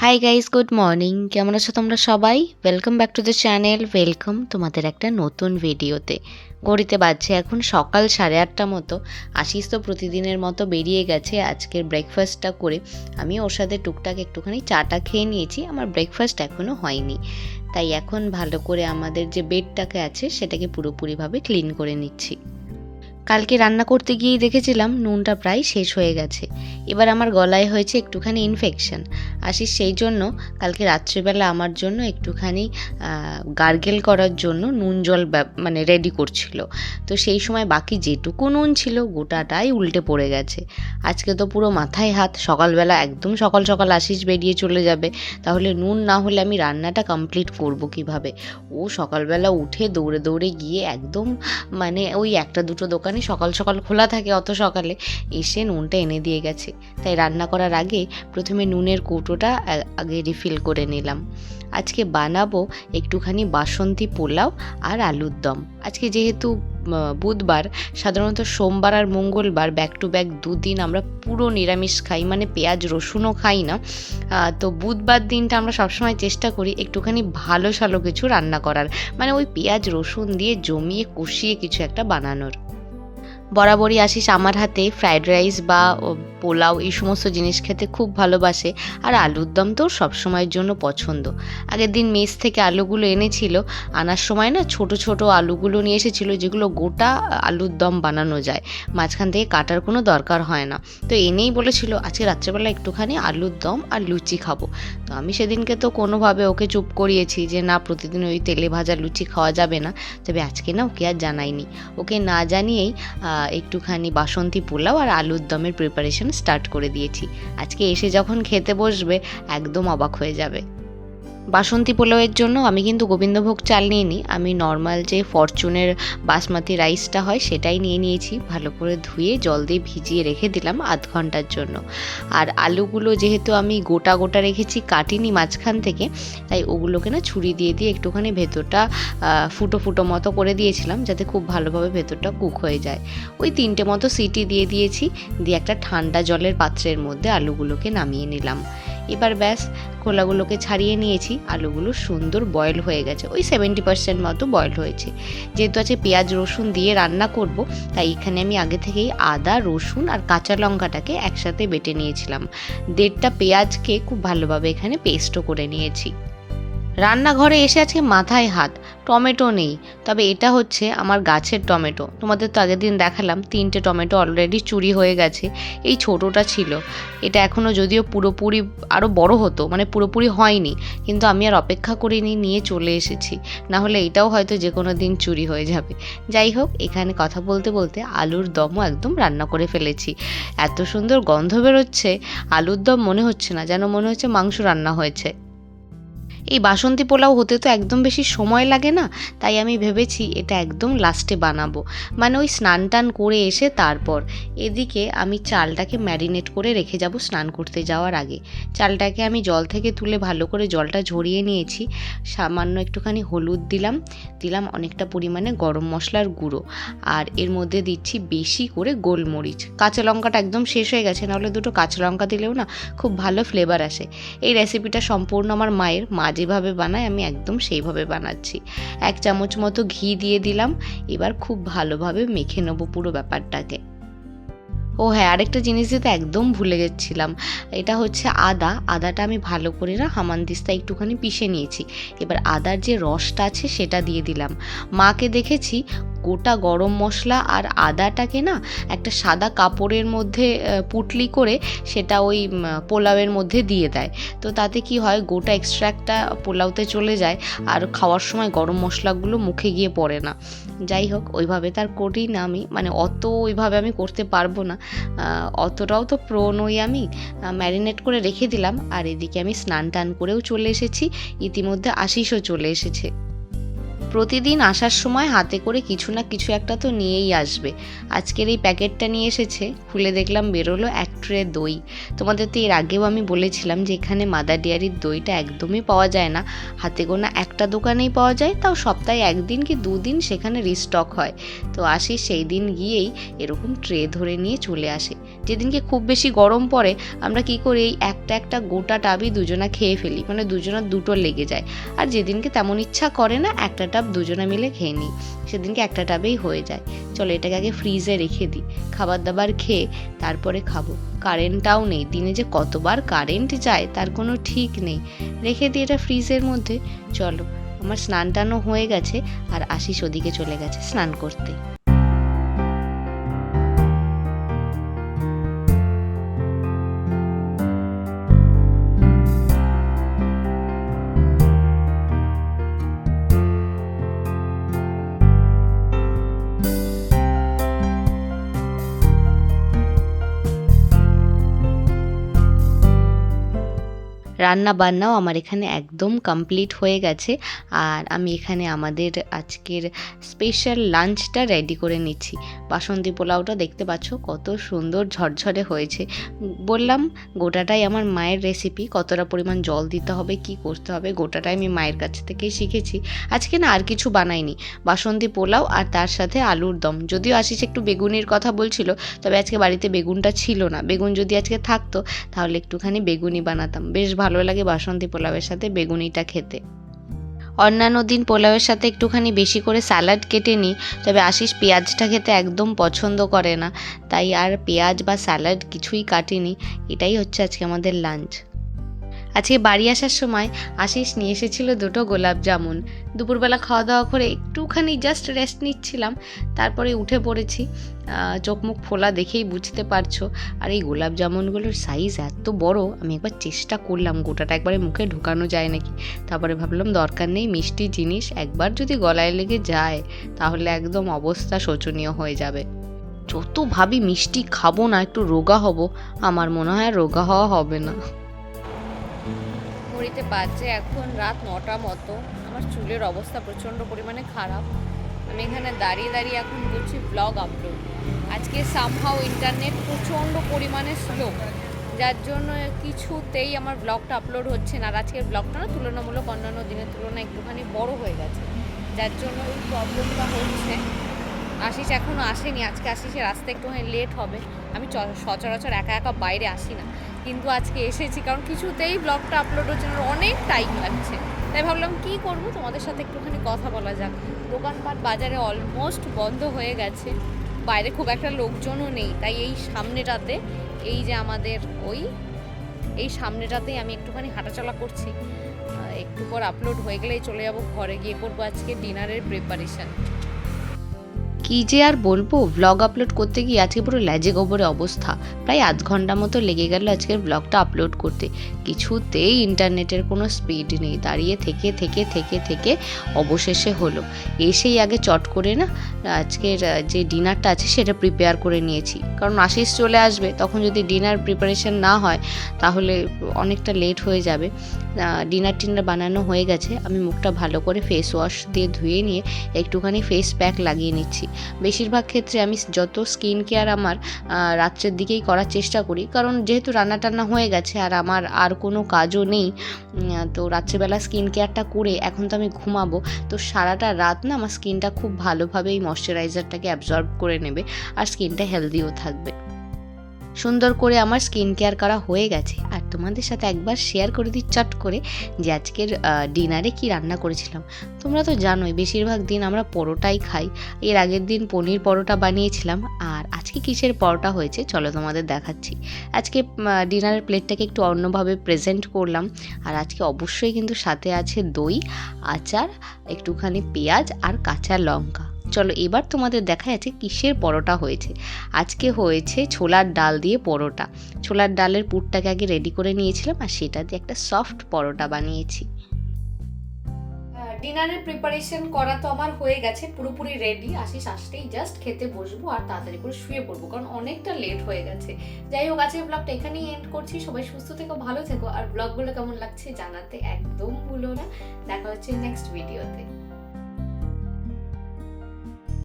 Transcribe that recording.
Hi guys, good morning. কেমন আছো তোমরা সবাই? Welcome back to the channel. Welcome তোমাদের একটা নতুন ভিডিওতে। ঘড়িতে বাজছে এখন সকাল 8:30 মতো। আশিস তো প্রতিদিনের মতো বেরিয়ে গেছে আজকের ব্রেকফাস্টটা করে। আমি ওর সাথে টুকটাক একটুখানি চাটা খেয়ে নিয়েছি। আমার ব্রেকফাস্ট এখনও হয়নি, তাই এখন ভালো করে আমাদের যে বেডটাকে আছে সেটাকে পুরোপুরিভাবে ক্লিন করে নিচ্ছি। কালকে রান্না করতে গিয়েই দেখেছিলাম নুনটা প্রায় শেষ হয়ে গেছে। এবার আমার গলায় হয়েছে একটুখানি ইনফেকশন। আশিস সেই জন্য কালকে রাত্রিবেলা আমার জন্য একটুখানি গার্গেল করার জন্য নুন জল মানে রেডি করছিল। তো সেই সময় বাকি যেটুকু নুন ছিল গোটাটাই উল্টে পড়ে গেছে। আজকে তো পুরো মাথায় হাত। সকালবেলা একদম সকাল সকাল আশিস বেরিয়ে চলে যাবে, তাহলে নুন না হলে আমি রান্নাটা কমপ্লিট করব কিভাবে? ও সকালবেলা উঠে দৌড়ে দৌড়ে গিয়ে একদম মানে ওই একটা দুটো দোকানে সকাল সকাল খোলা থাকে, অত সকালে এসে নুনটা এনে দিয়ে গেছে। তাই রান্না করার আগে প্রথমে নুনের কৌটোটা আগে রিফিল করে নিলাম। আজকে বানাবো একটুখানি বাসন্তী পোলাও আর আলুর দম। আজকে যেহেতু বুধবার, সাধারণত সোমবার আর মঙ্গলবার ব্যাক টু ব্যাক দুদিন আমরা পুরো নিরামিষ খাই, মানে পেঁয়াজ রসুনও খাই না। তো বুধবার দিনটা আমরা সবসময় চেষ্টা করি একটুখানি ভালো সালো কিছু রান্না করার, মানে ওই পেঁয়াজ রসুন দিয়ে জমিয়ে কষিয়ে কিছু একটা বানানোর। বরাবরই আশিস আমার হাতে ফ্রায়েড রাইস বা পোলাও এই সমস্ত জিনিস খেতে খুব ভালোবাসে, আর আলুর দম তো সবসময়ের জন্য পছন্দ। আগের দিন মেস থেকে আলুগুলো এনেছিল, আনার সময় না ছোট ছোট আলুগুলো নিয়ে এসেছিলো, যেগুলো গোটা আলুর দম বানানো যায়, মাঝখান থেকে কাটার কোনো দরকার হয় না। তো এনেই বলেছিল আজকে রাত্রেবেলা একটুখানি আলুর দম আর লুচি খাবো। তো আমি সেদিনকে তো কোনোভাবে ওকে চুপ করিয়েছি যে না, প্রতিদিন ওই তেলে ভাজা লুচি খাওয়া যাবে না। তবে আজকে না ওকে আর জানাইনি, ওকে না জানিয়েই একটুখানি বাসন্তী পোলাও আর আলুর দমের প্রিপারেশন স্টার্ট করে দিয়েছি। আজকে এসে যখন খেতে বসবে একদম অবাক হয়ে যাবে। বাসন্তী পোলাওয়ের জন্য আমি কিন্তু গোবিন্দভোগ চাল নিইনি, আমি নর্মাল যে ফরচুনের বাসমতি রাইসটা হয় সেটাই নিয়ে নিয়েছি। ভালো করে ধুয়ে জল দিয়ে ভিজিয়ে রেখে দিলাম আধ ঘন্টার জন্য। আর আলুগুলো যেহেতু আমি গোটা গোটা রেখেছি, কাটিনি মাঝখান থেকে, তাই ওগুলোকে না ছুরি দিয়ে দিয়ে একটুখানি ভেতরটা ফুটো ফুটো মতো করে দিয়েছিলাম, যাতে খুব ভালোভাবে ভেতরটা কুক হয়ে যায়। ওই 3টে মতো সিটি দিয়ে দিয়েছি, দিয়ে একটা ঠান্ডা জলের পাত্রের মধ্যে আলুগুলোকে নামিয়ে নিলাম। এবার ব্যাস, খোলাগুলোকে ছাড়িয়ে নিয়েছি। আলুগুলো সুন্দর বয়েল হয়ে গেছে, ওই 70% মতো বয়েল হয়েছে। যেহেতু আছে পেঁয়াজ রসুন দিয়ে রান্না করব, তাই এখানে আমি আগে থেকেই আদা রসুন আর কাঁচা লঙ্কাটাকে একসাথে বেটে নিয়েছিলাম। 1.5টা পেঁয়াজকে খুব ভালোভাবে এখানে পেস্টও করে নিয়েছি। রান্নাঘরে এসে আজকে মাথায় হাত, টমেটো নেই। তবে এটা হচ্ছে আমার গাছের টমেটো। তোমাদের তো আগের দিন দেখালাম 3টে টমেটো অলরেডি চুরি হয়ে গেছে। এই ছোটোটা ছিল, এটা এখনও যদিও পুরোপুরি আরও বড় হতো, মানে পুরোপুরি হয়নি, কিন্তু আমি আর অপেক্ষা করিনি, নিয়ে চলে এসেছি। না হলে এটাও হয়তো যে কোনো দিন চুরি হয়ে যাবে। যাই হোক, এখানে কথা বলতে বলতে আলুর দমও একদম রান্না করে ফেলেছি। এত সুন্দর গন্ধ বেরোচ্ছে, আলুর দম মনে হচ্ছে না, যেন মনে হচ্ছে মাংস রান্না হয়েছে। এই বাসন্তী পোলাও হতে তো একদম বেশি সময় লাগে না, তাই আমি ভেবেছি এটা একদম লাস্টে বানাবো, মানে ওই স্নান টান করে এসে তারপর। এদিকে আমি চালটাকে ম্যারিনেট করে রেখে যাব স্নান করতে যাওয়ার আগে। চালটাকে আমি জল থেকে তুলে ভালো করে জলটা ঝরিয়ে নিয়েছি। সামান্য একটুখানি হলুদ দিলাম অনেকটা পরিমাণে গরম মশলার গুঁড়ো, আর এর মধ্যে দিচ্ছি বেশি করে গোলমরিচ। কাঁচা লঙ্কাটা একদম শেষ হয়ে গেছে, নাহলে দুটো কাঁচা লঙ্কা দিলেও না খুব ভালো ফ্লেভার আসে। এই রেসিপিটা সম্পূর্ণ আমার মায়ের, মা যেভাবে বানায় আমি একদম সেইভাবে বানাচ্ছি। 1 চামচ মতো ঘি দিয়ে দিলাম। এবার খুব ভালোভাবে মেখে নেবো পুরো ব্যাপারটাকে। ও হ্যাঁ, আরেকটা জিনিস দিতে একদম ভুলে গেছিলাম, এটা হচ্ছে আদাটা আমি ভালো করে না হামানদিস্তা একটুখানি পিষে নিয়েছি। এবার আদার যে রসটা আছে সেটা দিয়ে দিলাম। মাকে দেখেছি গোটা গরম মশলা আর আদাটাকে না একটা সাদা কাপড়ের মধ্যে পুটলি করে সেটা ওই পোলাওয়ের মধ্যে দিয়ে দেয়। তো তাতে কি হয়, গোটা এক্সট্র্যাক্টটা পোলাওতে চলে যায়, আর খাওয়ার সময় গরম মশলাগুলো মুখে গিয়ে পড়ে না। যাই হোক, ওইভাবে তার করি না আমি, মানে অত ওইভাবে আমি করতে পারবো না, অতটাও তো প্রো নই আমি। ম্যারিনেট করে রেখে দিলাম, আর এদিকে আমি স্নান টান করেও চলে এসেছি। ইতিমধ্যে আশিসও চলে এসেছে। প্রতিদিন আসার সময় হাতে করে কিছু না কিছু একটা তো নিয়েই আসবে। আজকের এই প্যাকেটটা নিয়ে এসেছে, খুলে দেখলাম বেরোলো এক ট্রে দই। তোমাদের তো এর আগেও আমি বলেছিলাম যে এখানে মাদার ডেয়ারির দইটা একদমই পাওয়া যায় না, হাতে গোনা একটা দোকানেই পাওয়া যায়, তাও সপ্তাহে একদিন কি দুদিন সেখানে রিস্টক হয়। তো আসি সেই দিন গিয়েই এরকম ট্রে ধরে নিয়ে চলে আসে। যেদিনকে খুব বেশি গরম পড়ে আমরা কি করি, এই একটা একটা গোটা টাবই দুজনা খেয়ে ফেলি, মানে দুজনার দুটো লেগে যায়। আর যেদিনকে তেমন ইচ্ছা করে না, একটা টাব দুজনা মিলে খেয়ে নিই, সেদিনকে একটা টাবেই হয়ে যায়। চলো এটাকে আগে ফ্রিজে রেখে দিই, খাবার দাবার খেয়ে তারপরে খাবো। কারেন্টটাও নেই, দিনে যে কতবার কারেন্ট যায় তার কোনো ঠিক নেই। রেখে দিই এটা ফ্রিজের মধ্যে। চলো, আমার স্নান টানও হয়ে গেছে আর আশিস ওদিকে চলে গেছে স্নান করতে। রান্না বান্নাও আমার এখানে একদম কমপ্লিট হয়ে গেছে, আর আমি এখানে আমাদের আজকের স্পেশাল লাঞ্চটা রেডি করে নিচ্ছি। বাসন্তী পোলাওটা দেখতে পাচ্ছ কত সুন্দর ঝরঝরে হয়েছে। বললাম গোটাটাই আমার মায়ের রেসিপি, কতটা পরিমাণ জল দিতে হবে, কি করতে হবে গোটাটাই আমি মায়ের কাছ থেকেই শিখেছি। আজকে না আর কিছু বানাইনি, বাসন্তী পোলাও আর তার সাথে আলুর দম। যদিও আশিস একটু বেগুনির কথা বলছিল, তবে আজকে বাড়িতে বেগুনটা ছিল না। বেগুন যদি আজকে থাকতো তাহলে একটুখানি বেগুনি বানাতাম, বেশ ভালো লাগে বাসন্তী পোলাওয়ের সাথে বেগুনিটা খেতে। অন্যান্য দিন পোলাওয়ের সাথে একটুখানি বেশি করে স্যালাড কেটে নিই, তবে আশিস পেঁয়াজটা খেতে একদম পছন্দ করে না, তাই আর পেঁয়াজ বা স্যালাড কিছুই কাটিনি। এটাই হচ্ছে আজকে আমাদের লাঞ্চ। আজকে বাড়ি আসার সময় আশিস নিয়ে এসেছিল দুটো গোলাপ জামুন। দুপুরবেলা খাওয়া দাওয়া করে একটুখানি জাস্ট রেস্ট নিচ্ছিলাম, তারপরে উঠে পড়েছি। চোখ মুখ ফোলা দেখেই বুঝতে পারছো। আর এই গোলাপ জামুনগুলোর সাইজ এত বড়, আমি একবার চেষ্টা করলাম গোটাটা একবারে মুখে ঢোকানো যায় নাকি, তারপরে ভাবলাম দরকার নেই, মিষ্টি জিনিস একবার যদি গলায় লেগে যায় তাহলে একদম অবস্থা শোচনীয় হয়ে যাবে। যত ভাবি মিষ্টি খাবো না, একটু রোগা হব, আমার মনে হয় রোগা হওয়া হবে না। ঘড়িতে বাজে এখন রাত 9টা মতো। আমার চুলের অবস্থা প্রচণ্ড পরিমাণে খারাপ। আমি এখানে দাঁড়িয়ে দাঁড়িয়ে এখন করছি ব্লগ আপলোড। আজকে সামহাও ইন্টারনেট প্রচণ্ড পরিমাণে স্লো, যার জন্য কিছুতেই আমার ব্লগটা আপলোড হচ্ছে না। আর আজকের ব্লগটা না তুলনামূলক অন্যান্য দিনের তুলনায় একটুখানি বড় হয়ে গেছে, যার জন্য এই প্রবলেমটা হচ্ছে। আশিস এখনও আসেনি, আজকে আশিসের আসতে একটুখানি লেট হবে। আমি সচরাচর একা একা বাইরে আসি না, কিন্তু আজকে এসেছি কারণ কিছুতেই ব্লগটা আপলোড হচ্ছে না, অনেক টাইম লাগছে। তাই ভাবলাম কি করব, তোমাদের সাথে একটুখানি কথা বলা যাক। দোকানপাট বাজারে অলমোস্ট বন্ধ হয়ে গেছে, বাইরে খুব একটা লোকজনও নেই, তাই এই সামনেটাতে, এই যে আমাদের এই সামনেটাতেই আমি একটুখানি হাঁটাচলা করছি। একটু পর আপলোড হয়ে গেলেই চলে যাব ঘরে, গিয়ে করবো আজকে ডিনারের প্রিপারেশান। কী যে আর বলবো, ব্লগ আপলোড করতে গিয়ে আজকে পুরো ল্যাজে গোবরে অবস্থা। প্রায় আধ ঘন্টা মতো লেগে গেল আজকের ব্লগটা আপলোড করতে। কিছুতেই ইন্টারনেটের কোনো স্পিড নেই, দাঁড়িয়ে থেকে থেকে থেকে থেকে অবশেষে হলো। এসেই আগে চট করে না আজকের যে ডিনারটা আছে সেটা প্রিপেয়ার করে নিয়েছি, কারণ আশিস চলে আসবে, তখন যদি ডিনার প্রিপারেশন না হয় তাহলে অনেকটা লেট হয়ে যাবে। ডিনার টিনার বানানো হয়ে গেছে, আমি মুখটা ভালো করে ফেস ওয়াশ দিয়ে ধুয়ে নিয়ে একটুখানি ফেস প্যাক লাগিয়ে নিচ্ছি। বেশিরভাগ ক্ষেত্রে আমি যত স্কিন কেয়ার আমার রাত্রের দিকেই করার চেষ্টা করি, কারণ যেহেতু রান্না টান্না হয়ে গেছে আর আমার আর কোনো কাজও নেই, তো রাত্রেবেলা স্কিন কেয়ারটা করে এখন তো আমি ঘুমাবো, তো সারাটা রাত না আমার স্কিনটা খুব ভালোভাবে এই ময়শ্চারাইজারটাকে অ্যাবজর্ব করে নেবে আর স্কিনটা হেলদিও থাকবে। সুন্দর করে আমার স্কিন কেয়ার করা হয়ে গেছে, আর তোমাদের সাথে একবার শেয়ার করে দিই চট করে যে আজকের ডিনারে কি রান্না করেছিলাম। তোমরা তো জানোই বেশিরভাগ দিন আমরা পরোটাই খাই, এর আগের দিন পনির পরোটা বানিয়েছিলাম, আর আজকে কিসের পরোটা হয়েছে চলো তোমাদের দেখাচ্ছি। আজকে ডিনারের প্লেটটাকে একটু অন্যভাবে প্রেজেন্ট করলাম, আর আজকে অবশ্যই কিন্তু সাথে আছে দই, আচার, একটুখানি পেঁয়াজ আর কাঁচা লঙ্কা। চলো এবার তোমাদের দেখা যাচ্ছে কিসের পরোটা হয়েছে। আজকে হয়েছে ছোলার ডাল দিয়ে পরোটা। ছোলার ডালের পুরটাকে আগে রেডি করে নিয়েছিলাম, আর সেটা দিয়ে একটা সফট পরোটা বানিয়েছি। ডিনারের প্রিপারেশন করা তো আমার হয়ে গেছে, পুরোপুরি রেডি। আশিস আসতেই জাস্ট খেতে বসবো আর তাড়াতাড়ি করে শুয়ে পড়বো, কারণ অনেকটা লেট হয়ে গেছে। যাই হোক, আজকের ব্লগটা এখানেই এন্ড করছি। সবাই সুস্থ থেকো, ভালো থেকো, আর ব্লগগুলো কেমন লাগছে জানাতে একদম ভুলো না। দেখা হচ্ছে নেক্সট ভিডিওতে।